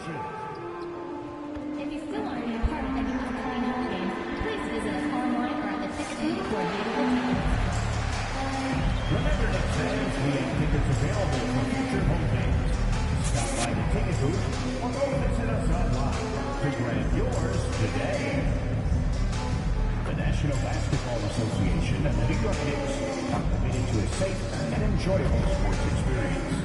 If you still want to be a part of any of the coming home games, please visit us online or at the pt44 available tickets. Remember that fans, we have tickets available for future home games. Stop by the ticket booth or go visit us online to grab yours today. The National Basketball Association and the New York Knicks are committed to a safe and enjoyable sports experience.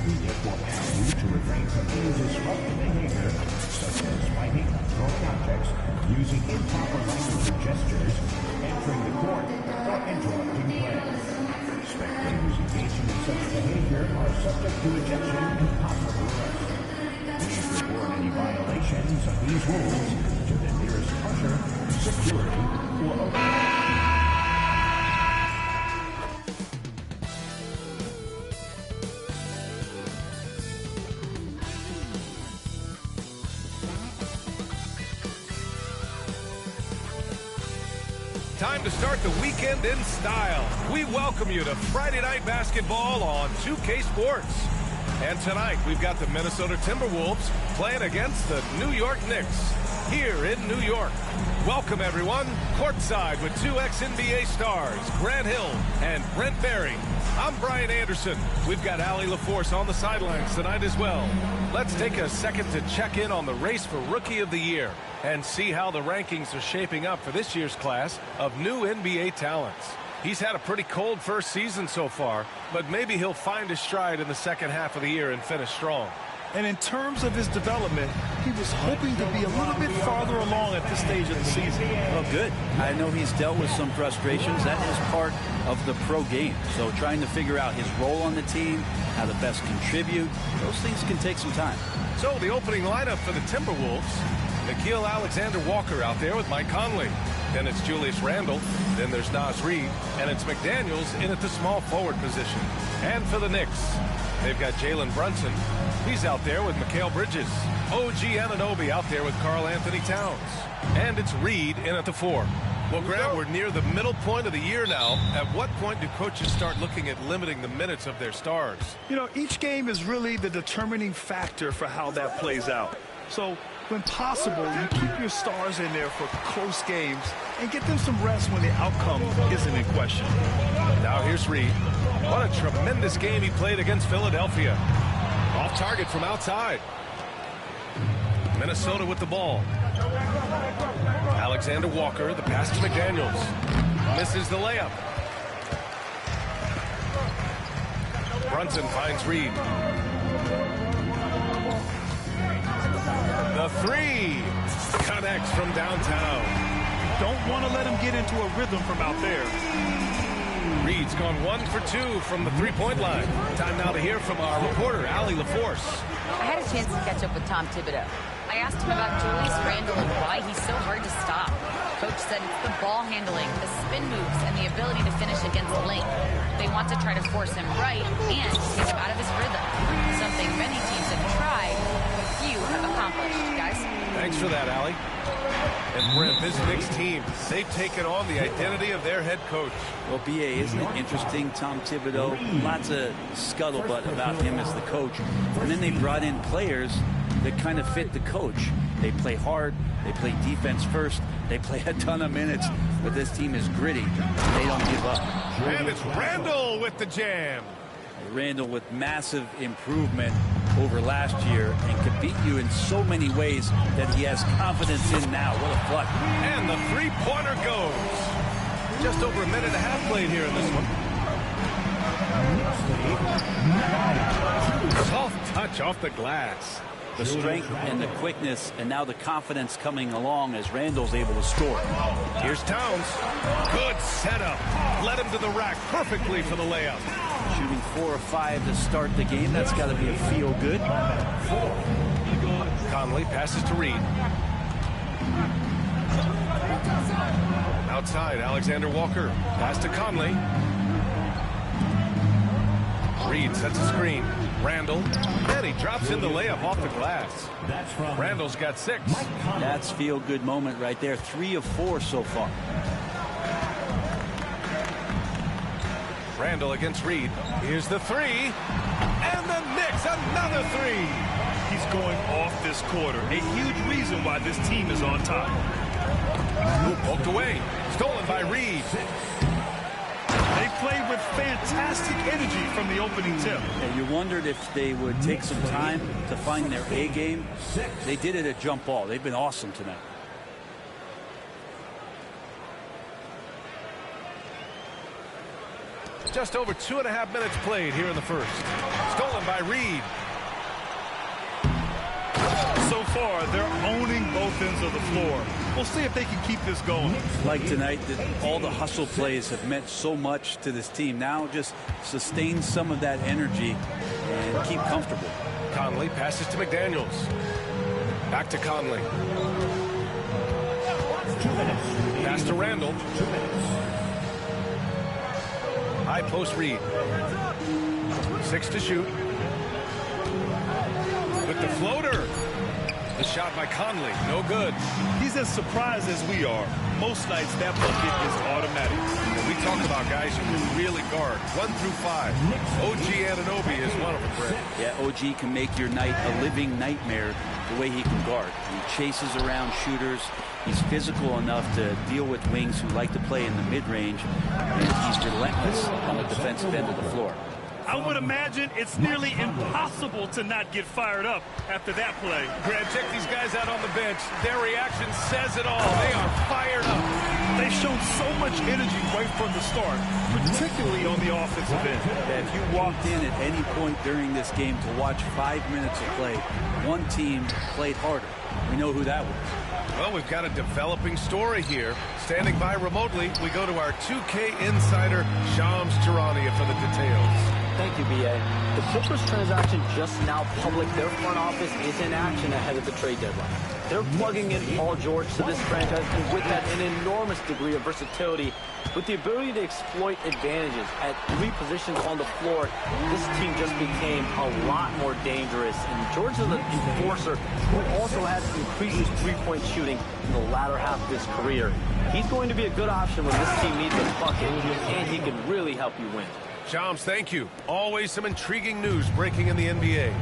We therefore ask you to refrain from any disruptive behavior, such as fighting, throwing objects, using improper language or gestures, entering the court, or interrupting play. Spectators engaging in such behavior are subject to ejection and possible arrest. Please report any violations of these rules to the nearest usher, security, or Time to start the weekend in style. We welcome you to Friday Night Basketball on 2K Sports. And tonight, we've got the Minnesota Timberwolves playing against the New York Knicks here in New York. Welcome, everyone. Courtside with two ex-NBA stars, Grant Hill and Brent Barry. I'm Brian Anderson. We've got Allie LaForce on the sidelines tonight as well. Let's take a second to check in on the race for Rookie of the Year and see how the rankings are shaping up for this year's class of new NBA talents. He's had a pretty cold first season so far, but maybe he'll find his stride in the second half of the year and finish strong. And in terms of his development, he was hoping to be a little bit farther along at this stage of the season. Well, good. I know he's dealt with some frustrations. That is part of the pro game. So trying to figure out his role on the team, how to best contribute, those things can take some time. So the opening lineup for the Timberwolves: Nickeil Alexander-Walker out there with Mike Conley. Then it's Julius Randle. Then there's Naz Reid. And it's McDaniels in at the small forward position. And for the Knicks, they've got Jalen Brunson. He's out there with Mikal Bridges. OG Anunoby out there with Karl Anthony Towns. And it's Reid in at the 4. Well, Grant, we're near the middle point of the year now. At what point do coaches start looking at limiting the minutes of their stars? You know, each game is really the determining factor for how that plays out. So when possible, you keep your stars in there for close games and get them some rest when the outcome isn't in question. Now here's Reid. What a tremendous game he played against Philadelphia. Off target from outside. Minnesota with the ball. Alexander Walker, the pass to McDaniels. Misses the layup. Brunson finds Reid. The 3 connects from downtown. Don't want to let him get into a rhythm from out there. Reid's gone 1 for 2 from the three-point line. Time now to hear from our reporter, Allie LaForce. I had a chance to catch up with Tom Thibodeau. I asked him about Julius Randle and why he's so hard to stop. Coach said it's the ball handling, the spin moves, and the ability to finish against the lane. They want to try to force him right and take him out of his rhythm. Something many teams have tried, but few have accomplished, guys. Thanks for that, Allie. And Brent, this Knicks team, they've taken on the identity of their head coach. Well, B.A., isn't it interesting? Tom Thibodeau, lots of scuttlebutt about him as the coach. And then they brought in players that kind of fit the coach. They play hard. They play defense first. They play a ton of minutes. But this team is gritty. They don't give up. And it's Randle with the jam. Randle with massive improvement over last year and could beat you in so many ways that he has confidence in now. What a flush. And the three-pointer goes. Just over a minute and a half played here in this one. Soft touch off the glass. The strength and the quickness and now the confidence coming along as Randle's able to score. Here's Towns. Good setup. Led him to the rack perfectly for the layup. Shooting 4 or 5 to start the game. That's got to be a feel good. Conley passes to Reid. Outside, Alexander Walker. Pass to Conley. Reid sets a screen. Randle. And he drops in the layup off the glass. Randle's got 6. That's feel-good moment right there. 3 of 4 so far. Randle against Reid. Here's the 3. And the Knicks, another 3. he's going off this quarter. A huge reason why this team is on top. Poked away. Stolen by Reed. They played with fantastic energy from the opening tip. And you wondered if they would take some time to find their A game. They did it at jump ball. They've been awesome tonight. Just over 2.5 minutes played here in the first. Stolen by Reed. So far, they're owning both ends of the floor. We'll see if they can keep this going. Like tonight, all the hustle plays have meant so much to this team. Now just sustain some of that energy and keep comfortable. Conley passes to McDaniels. Back to Conley. 2 minutes. Pass to Randall. 2 minutes. High post Reed. 6 to shoot. With the floater. The shot by Conley. No good. He's as surprised as we are. Most nights, that bucket is automatic. When we talk about guys who can really guard 1 through 5, OG Anunoby is one of them, Brett. Yeah, OG can make your night a living nightmare the way he can guard. He chases around shooters. He's physical enough to deal with wings who like to play in the mid-range. And he's relentless on the defensive end of the floor. I would imagine it's nearly impossible to not get fired up after that play. Grant, check these guys out on the bench. Their reaction says it all. They are fired up. They've shown so much energy right from the start, particularly on the offensive end. If you walked in at any point during this game to watch 5 minutes of play, one team played harder. We know who that was. Well, we've got a developing story here. Standing by remotely, we go to our 2K insider, Shams Charania, for the details. Thank you, B.A. The Clippers transaction just now public. Their front office is in action ahead of the trade deadline. They're plugging in Paul George to this franchise, and with that, an enormous degree of versatility with the ability to exploit advantages at 3 positions on the floor. This team just became a lot more dangerous, and George is an enforcer who also has increased his three-point shooting in the latter half of his career. He's going to be a good option when this team needs a bucket, and he can really help you win. Shams, thank you. Always some intriguing news breaking in the NBA.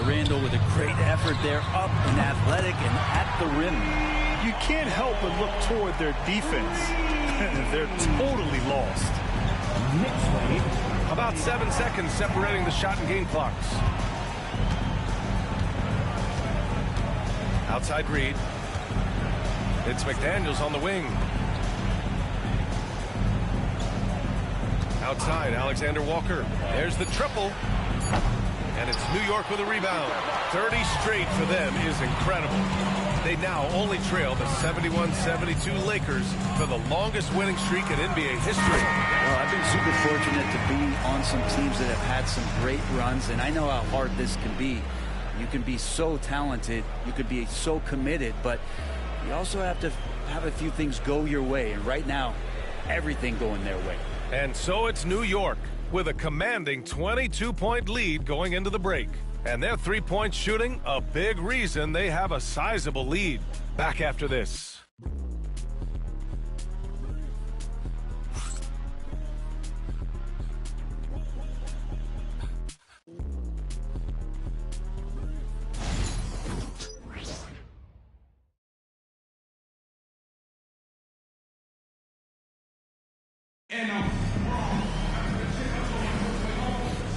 Randall with a great effort there, up and athletic and at the rim. You can't help but look toward their defense. They're totally lost. About 7 seconds separating the shot and game clocks. Outside Reed. It's McDaniels on the wing. Outside, Alexander Walker. There's the triple. And it's New York with a rebound. 30 straight for them is incredible. They now only trail the 71-72 Lakers for the longest winning streak in NBA history. Well, I've been super fortunate to be on some teams that have had some great runs, and I know how hard this can be. You can be so talented, you could be so committed, but you also have to have a few things go your way, and right now, everything going their way. And so it's New York with a commanding 22-point lead going into the break. And their three-point shooting, a big reason they have a sizable lead. Back after this.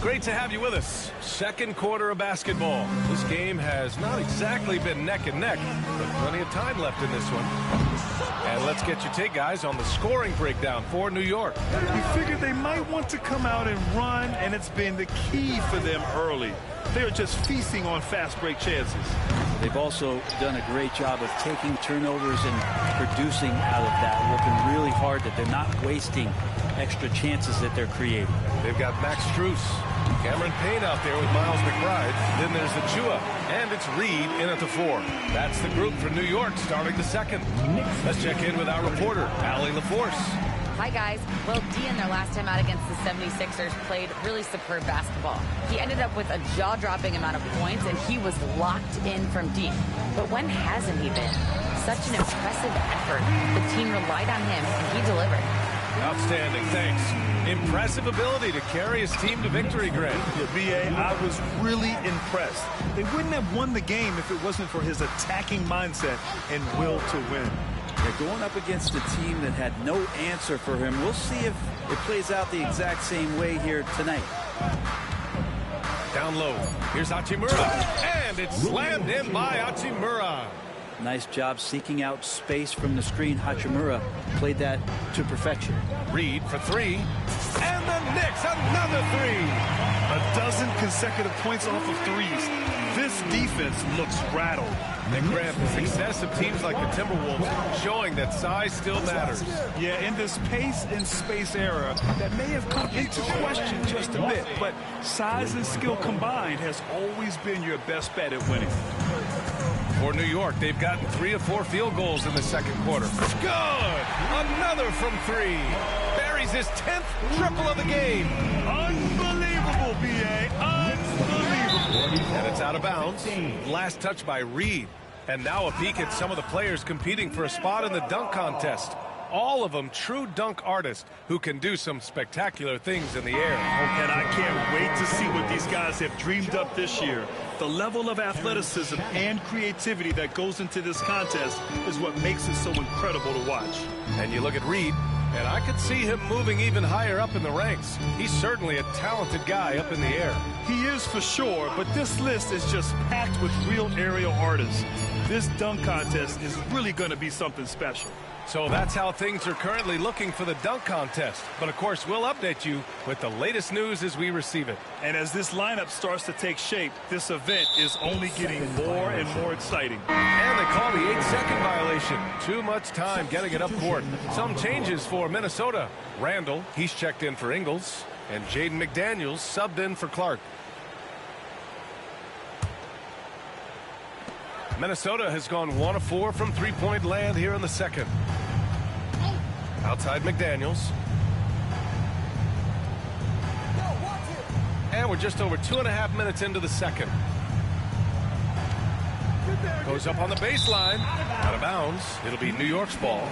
Great to have you with us. Second quarter of basketball. This game has not exactly been neck and neck, but plenty of time left in this one. And let's get your take, guys, on the scoring breakdown for New York. We figured they might want to come out and run, and it's been the key for them early. They're just feasting on fast break chances. They've also done a great job of taking turnovers and producing out of that, working really hard that they're not wasting extra chances that they're creating. They've got Max Strus, Cameron Payne out there with Miles McBride. Then there's the Chua, and it's Reed in at the 4. That's the group for New York starting the second. Let's check in with our reporter, Allie LaForce. Hi, guys. Well, D in their last time out against the 76ers played really superb basketball. He ended up with a jaw-dropping amount of points, and he was locked in from deep. But when hasn't he been? Such an impressive effort. The team relied on him, and he delivered. Outstanding, thanks. Impressive ability to carry his team to victory, Grant. Yeah, B.A., I was really impressed. They wouldn't have won the game if it wasn't for his attacking mindset and will to win. They're going up against a team that had no answer for him. We'll see if it plays out the exact same way here tonight. Down low. Here's Hachimura. And it's slammed in by Hachimura. Nice job seeking out space from the screen. Hachimura played that to perfection. Reed for three. And the Knicks, another three. A dozen consecutive points off of threes. This defense looks rattled. And Grant, the success of teams like the Timberwolves showing that size still matters. Yeah, in this pace and space era, that may have come into question just a bit, but size and skill combined has always been your best bet at winning. For New York, they've gotten 3 of 4 field goals in the second quarter. Good! Another from three. Buries his 10th triple of the game. Unbelievable, B.A. Unbelievable. And it's out of bounds. Last touch by Reed. And now a peek at some of the players competing for a spot in the dunk contest. All of them true dunk artists who can do some spectacular things in the air. And I can't wait to see what these guys have dreamed up this year. The level of athleticism and creativity that goes into this contest is what makes it so incredible to watch. And you look at Reed, and I could see him moving even higher up in the ranks. He's certainly a talented guy up in the air. He is for sure, but this list is just packed with real aerial artists. This dunk contest is really going to be something special. So that's how things are currently looking for the dunk contest. But of course, we'll update you with the latest news as we receive it. And as this lineup starts to take shape, this event is only getting more and more exciting. And they call the 8-second violation. Too much time getting it up court. Some changes for Minnesota. Randall, he's checked in for Ingles. And Jaden McDaniels subbed in for Clark. Minnesota has gone 1 of 4 from three-point land here in the second. Outside McDaniels. And we're just over 2.5 minutes into the second. Goes up on the baseline. Out of bounds. It'll be New York's ball.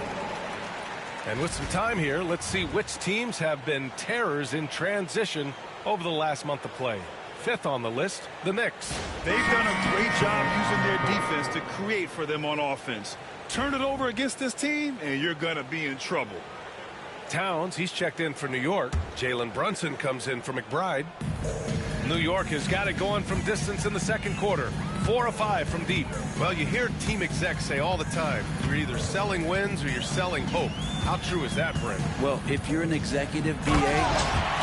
And with some time here, let's see which teams have been terrors in transition over the last month of play. 5th on the list, the Knicks. They've done a great job using their defense to create for them on offense. Turn it over against this team, and you're going to be in trouble. Towns, he's checked in for New York. Jalen Brunson comes in for McBride. New York has got it going from distance in the second quarter. 4 of 5 from deep. Well, you hear team execs say all the time, you're either selling wins or you're selling hope. How true is that, Brent? Well, if you're an executive BA,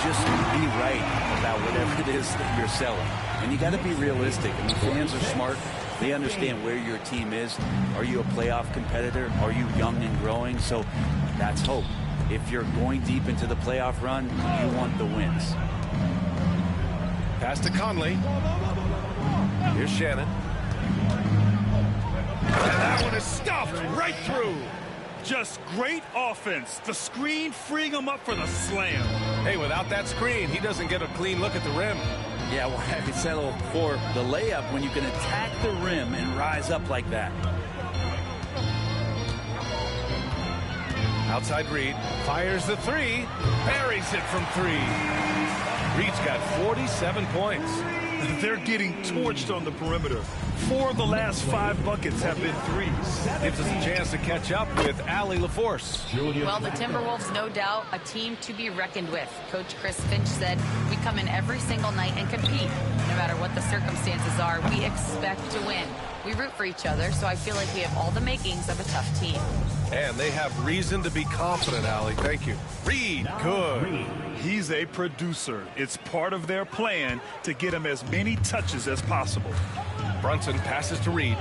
just be right about whatever it is that you're selling. And you got to be realistic. I mean, fans are smart. They understand where your team is. Are you a playoff competitor? Are you young and growing? So that's hope. If you're going deep into the playoff run, you want the wins. Pass to Conley. Here's Shannon. And that one is stuffed right through. Just great offense. The screen freeing him up for the slam. Hey, without that screen, he doesn't get a clean look at the rim. Yeah, well, I could settle for the layup when you can attack the rim and rise up like that. Outside Reed. Fires the three. Buries it from three. Reed's got 47 points. They're getting torched on the perimeter. 4 of the last 5 buckets have been threes. Gives us a chance to catch up with Allie LaForce. Well, the Timberwolves, no doubt, a team to be reckoned with. Coach Chris Finch said, we come in every single night and compete. No matter what the circumstances are, we expect to win. We root for each other, so I feel like we have all the makings of a tough team. And they have reason to be confident, Allie. Thank you. Reed, good. He's a producer. It's part of their plan to get him as many touches as possible. Brunson passes to Reed.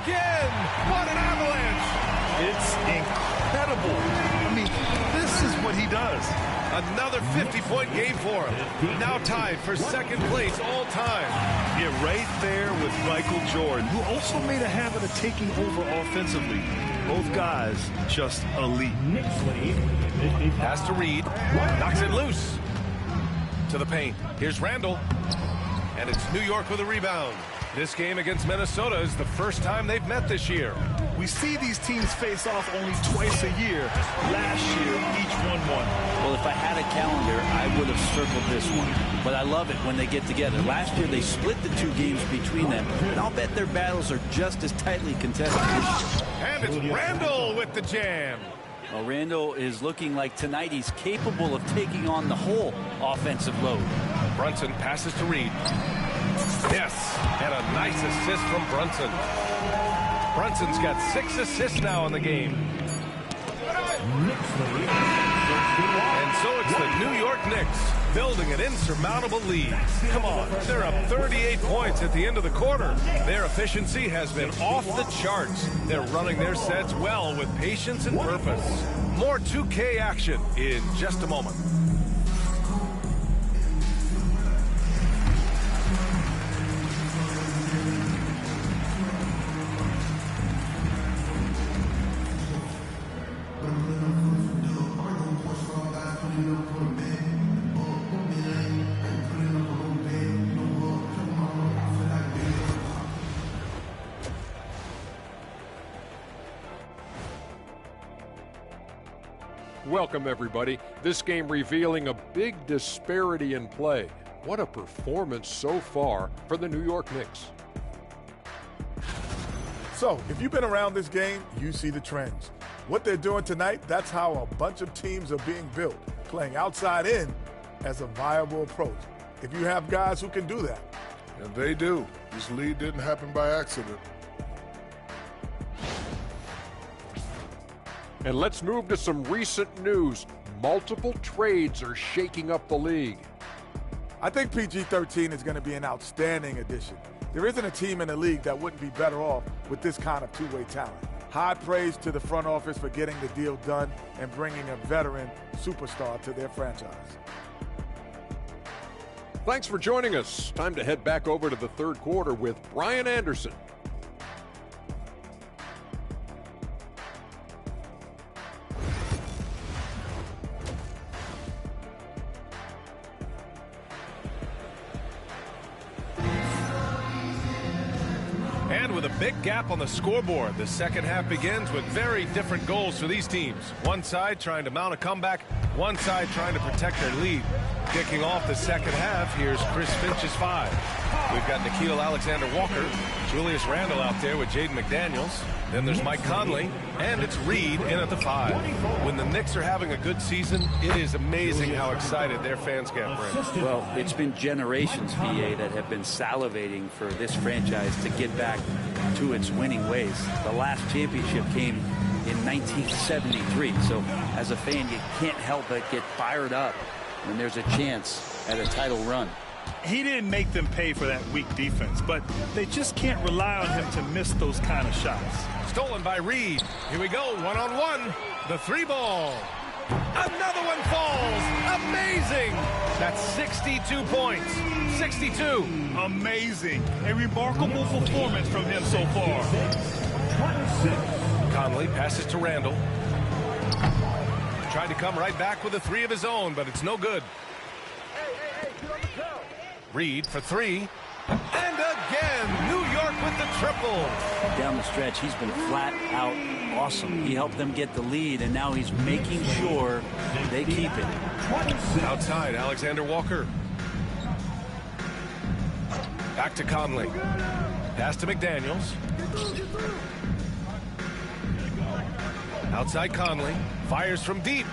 Again! What an avalanche! It's incredible. I mean, this is what he does. Another 50-point game for him. Now tied for second place all time. Yeah, right there with Michael Jordan, who also made a habit of taking over offensively. Both guys just elite. Pass to Reed. Knocks it loose. To the paint. Here's Randall. And it's New York with a rebound. This game against Minnesota is the first time they've met this year. We see these teams face off only twice a year. Last year, each won one. Well, if I had a calendar, I would have circled this one. But I love it when they get together. Last year, they split the two games between them, and I'll bet their battles are just as tightly contested this year. And it's Randall with the jam. Well, Randall is looking like tonight he's capable of taking on the whole offensive load. Brunson passes to Reed. Yes, and a nice assist from Brunson. Brunson's got 6 assists now in the game. And so it's the New York Knicks building an insurmountable lead. Come on, they're up 38 points at the end of the quarter. Their efficiency has been off the charts. They're running their sets well with patience and purpose. More 2K action in just a moment. Welcome, everybody. This game revealing a big disparity in play. What a performance so far for the New York Knicks. So, if you've been around this game, you see the trends. What they're doing tonight, that's how a bunch of teams are being built, playing outside in as a viable approach. If you have guys who can do that. And they do. This lead didn't happen by accident. And let's move to some recent news. Multiple trades are shaking up the league. I think PG-13 is going to be an outstanding addition. There isn't a team in the league that wouldn't be better off with this kind of two-way talent. High praise to the front office for getting the deal done and bringing a veteran superstar to their franchise. Thanks for joining us. Time to head back over to the third quarter with Brian Anderson. And with a big gap on the scoreboard, the second half begins with very different goals for these teams. One side trying to mount a comeback, one side trying to protect their lead. Kicking off the second half, here's Chris Finch's 5. We've got Nickeil Alexander-Walker, Julius Randle out there with Jaden McDaniels. Then there's Mike Conley, and it's Reed in at the 5. When the Knicks are having a good season, it is amazing how excited their fans get, Brent. Well, it's been generations, VA, that have been salivating for this franchise to get back to its winning ways. The last championship came in 1973, so as a fan, you can't help but get fired up when there's a chance at a title run. He didn't make them pay for that weak defense, but they just can't rely on him to miss those kind of shots. Stolen by Reed. Here we go, one-on-one. The 3 ball. Another one falls. Amazing. That's 62 points. 62. Amazing. A remarkable performance from him so far. Conley passes to Randle. Tried to come right back with a 3 of his own, but it's no good. Reed for 3. And again, New York with the triple. Down the stretch, he's been flat out awesome. He helped them get the lead, and now he's making sure they keep it. Outside, Alexander-Walker. Back to Conley. Pass to McDaniels. Outside Conley. Fires from deep.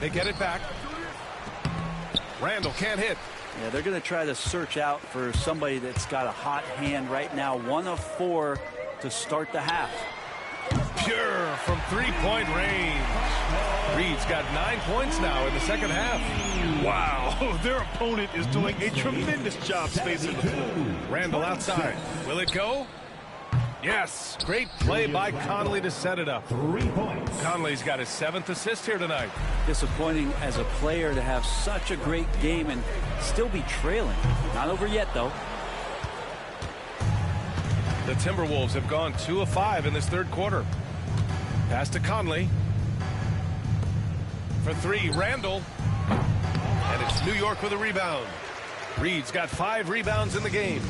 They get it back. Randle can't hit. Yeah, they're going to try to search out for somebody that's got a hot hand right now. 1 of 4 to start the half. Pure from 3-point range. Reed's got 9 points now in the second half. Wow, their opponent is doing a tremendous job spacing the floor. Randle outside. Will it go? Yes, great play by Conley to set it up. 3 points. Conley's got his 7th assist here tonight. Disappointing as a player to have such a great game and still be trailing. Not over yet, though. The Timberwolves have gone 2 of 5 in this third quarter. Pass to Conley. For 3, Randle. And it's New York with a rebound. Reed's got 5 rebounds in the game.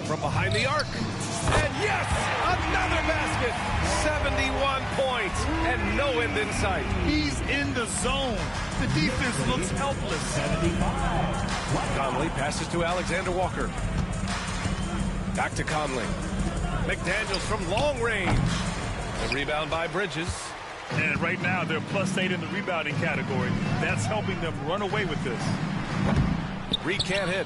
From behind the arc. And yes, another basket. 71 points and no end in sight. He's in the zone. The defense looks helpless. Conley passes to Alexander Walker. Back to Conley. McDaniels from long range. The rebound by Bridges. And right now, they're +8 in the rebounding category. That's helping them run away with this. Reed can't hit.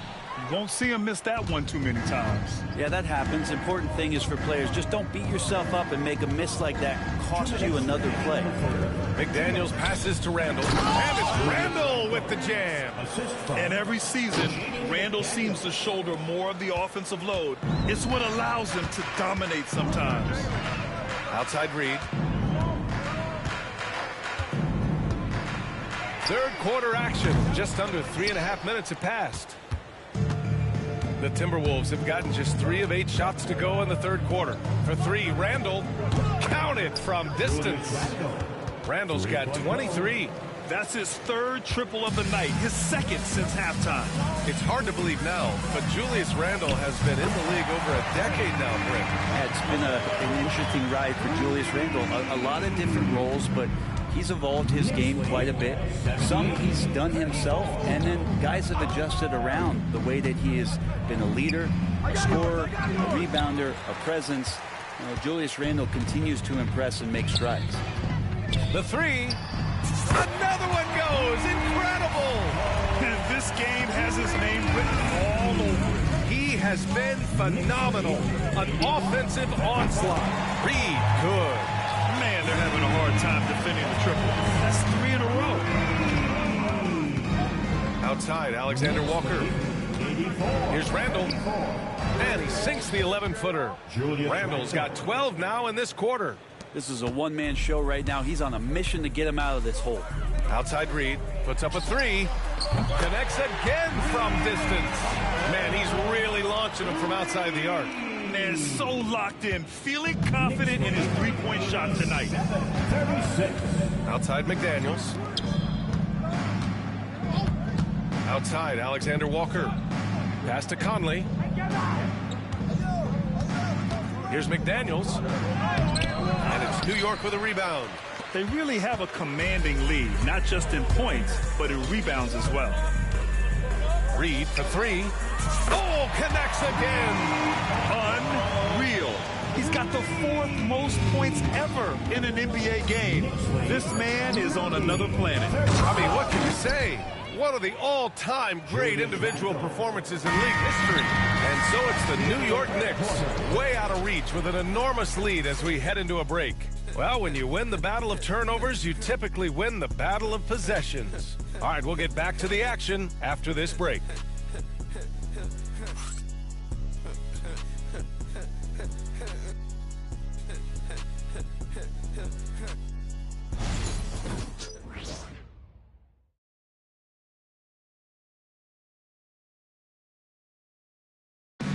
You won't see him miss that one too many times. Yeah, that happens. Important thing is for players, just don't beat yourself up and make a miss like that. Cost you another play. McDaniels passes to Randall. And it's Randall with the jam. And every season, Randall seems to shoulder more of the offensive load. It's what allows him to dominate sometimes. Outside Reed. Third quarter action. Just under 3.5 minutes have passed. The Timberwolves have gotten just 3 of 8 shots to go in the third quarter. For 3, Randall. Count it from distance. Randall's got 23. That's his 3rd triple of the night, his 2nd since halftime. It's hard to believe now, but Julius Randall has been in the league over a decade now, Brent. Yeah, it's been an interesting ride for Julius Randall. A lot of different roles, but he's evolved his game quite a bit. Some he's done himself, and then guys have adjusted around the way that he has been a leader, a scorer, a rebounder, a presence. Julius Randall continues to impress and make strides. The 3. Another one goes. Incredible. And this game has his name written all over it. He has been phenomenal. An offensive onslaught. Reed, good. Man, they're having a hard time defending the triple. That's 3 in a row. Outside, Alexander Walker. Here's Randall. And he sinks the 11-footer. Randall's got 12 now in this quarter. This is a one-man show right now. He's on a mission to get him out of this hole. Outside Reed. Puts up a 3. Connects again from distance. Man, he's really launching him from outside the arc. Man, so locked in, feeling confident in his 3-point shot tonight. Outside McDaniels. Outside Alexander Walker. Pass to Conley. Here's McDaniels. And it's New York with a rebound. They really have a commanding lead, not just in points, but in rebounds as well. Reed for 3. Oh, connects again. Unreal. He's got the 4th most points ever in an NBA game. This man is on another planet. I mean, what can you say? One of the all-time great individual performances in league history. And so it's the New York Knicks, way out of reach with an enormous lead as we head into a break. Well, when you win the battle of turnovers, you typically win the battle of possessions. All right, we'll get back to the action after this break.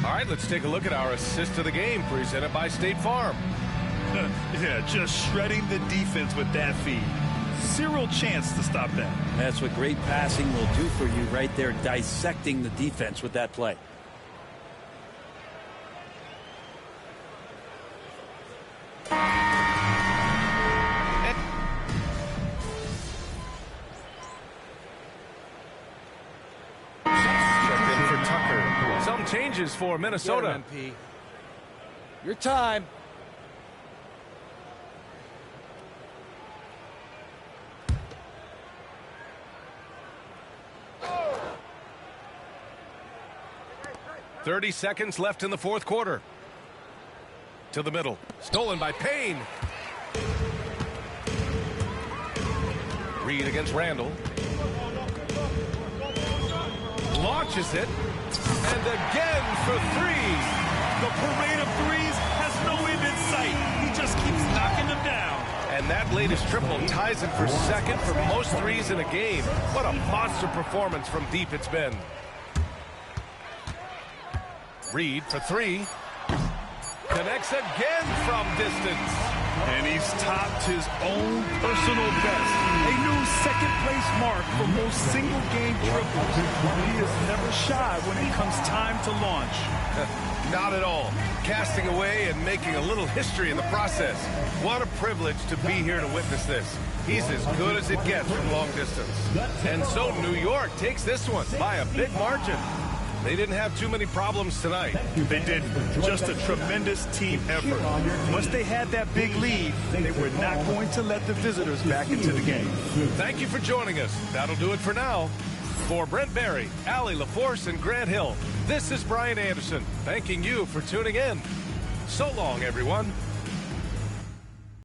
All right, let's take a look at our assist of the game presented by State Farm. Yeah, just shredding the defense with that feed. Zero chance to stop that. That's what great passing will do for you right there, dissecting the defense with that play. Some changes for Minnesota. MP. Your time. Oh. 30 seconds left in the fourth quarter. To the middle. Stolen by Payne. Reed against Randall. Launches it. And again for 3. The parade of threes has no end in sight. He just keeps knocking them down. And that latest triple ties him for second for most threes in a game. What a monster performance from deep it's been. Reed for 3. Connects again from distance. And he's topped his own personal best. A new second-place mark for most single-game triples. He is never shy when it comes time to launch. Not at all. Casting away and making a little history in the process. What a privilege to be here to witness this. He's as good as it gets from long distance. And so New York takes this one by a big margin. They didn't have too many problems tonight. They didn't. Just a tremendous team effort. Once they had that big lead, they were not going to let the visitors back into the game. Thank you for joining us. That'll do it for now. For Brent Barry, Allie LaForce, and Grant Hill, this is Brian Anderson, thanking you for tuning in. So long, everyone.